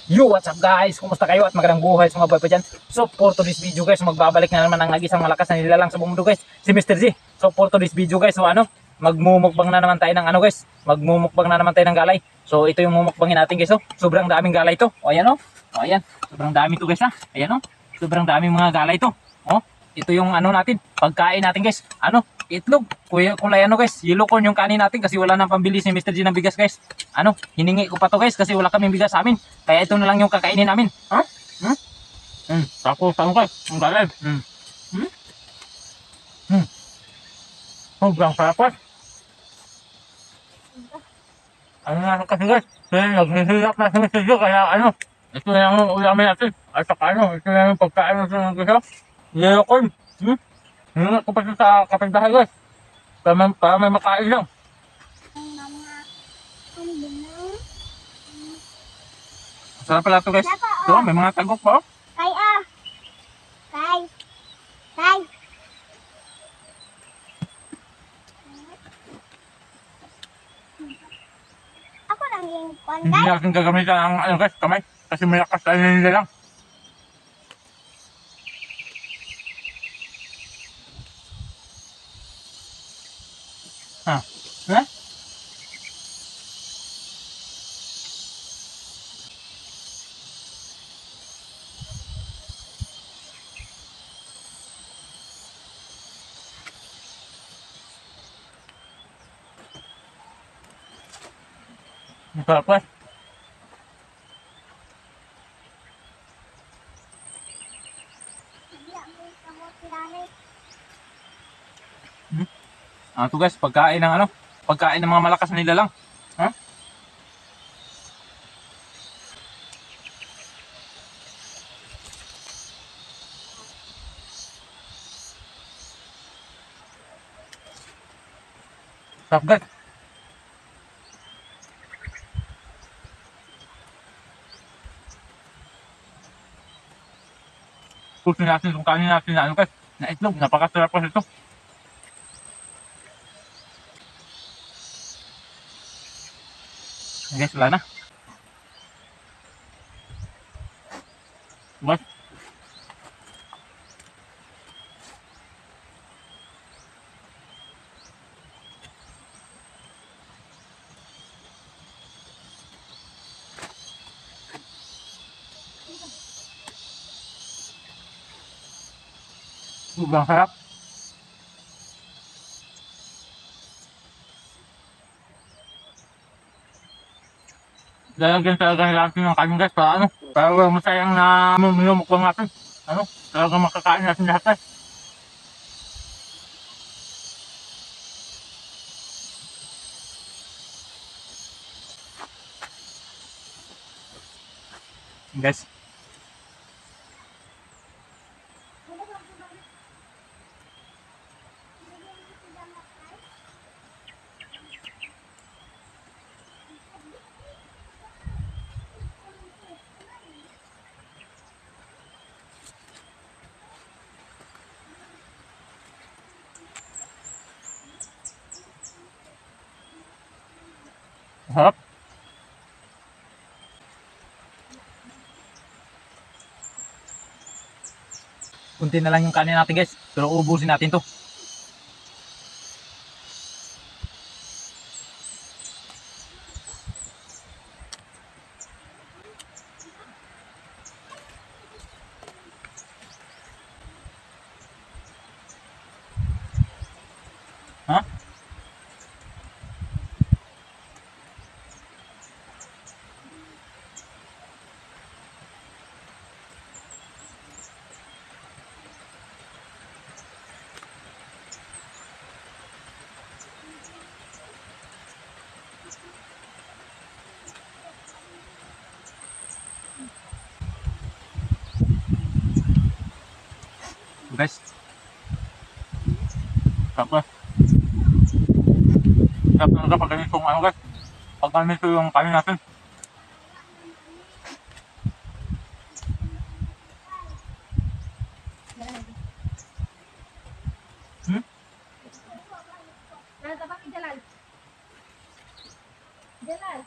Yo, what's up guys? Kumusta kayo at magandang buhay sa mga boy pa dyan? So for today's video guys, magbabalik na naman ang nag-isang malakas na nilalang sa buong mundo guys, si Mr. Z. So for today's video guys, so magmumukbang na naman tayo ng guys, magmumukbang na naman tayo ng galay. So ito yung mumukbangin natin guys, sobrang daming galay to. O ayan o, ayan, sobrang dami to guys ha. Ayan o, sobrang daming mga galay to. O, ito yung natin, pagkain natin guys. Itlog, kulay guys, yellow corn yung kanin natin kasi wala nang pambili si Mr. G ng bigas guys. Hiningi ko pa to guys kasi wala kaming bigas sa amin. Kaya ito na lang yung kakainin namin. Ha? Tapos guys, ang galing. Sobrang sarap guys. Na kasi guys, naghihirap na si Mr. G kaya ito na yung ulamin natin. At saka ito na yung pagkain natin ng guys. Yellow corn. Hiningi ko pa sa kapitbahay guys. Para may makain lang. Sarap pala ito guys. Ito, may mga tagok pa. Kay. Ako lang yung kwan Hindi guys. natin gagamitan ang guys, kamay. Kasi may lakas tayo nila lang. Ha? Masarap guys. Ito guys, pagkain ng pagkain ng mga malakas na nilalang. Ha? Sarap guys. Pusin natin itong kanin natin na guys, na itlog. Napakasarap kasi ito. Guys, wala na. Guys. Sobrang sarap. Lalagyan talaga natin ng kanin guys para masayang na minumukbang natin. Talaga makakain natin lahat guys. Guys. Harap. Kunti na lang yung kanin natin guys, pero ubusin natin to. Ha? Guys. Sarap guys. Sarap talaga pag ganitong guys. Pag ganito yung kanin natin. Jalal.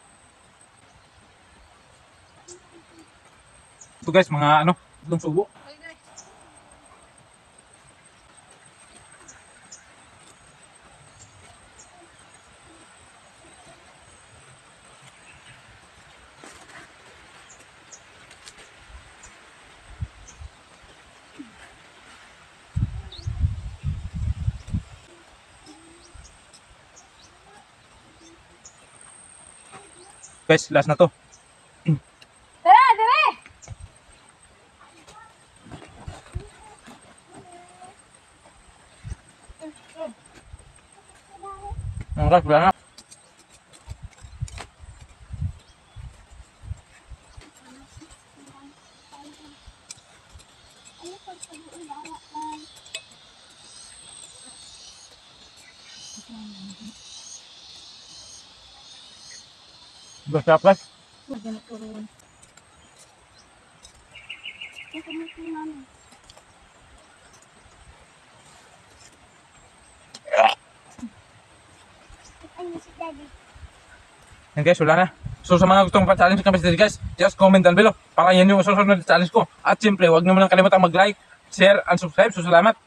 Ito guys, mga ano, itong subo. Guys, last na to. Tara, tara! Guys, wala na. Basta guys. Ay, si Daddy. Yan guys, wala na. So sa mga gustong pa-challenge kami sa guys, just comment down below para yan yung susunod na challenge ko. At siyempre, huwag naman kalimutan mag-like, share, and subscribe. So salamat.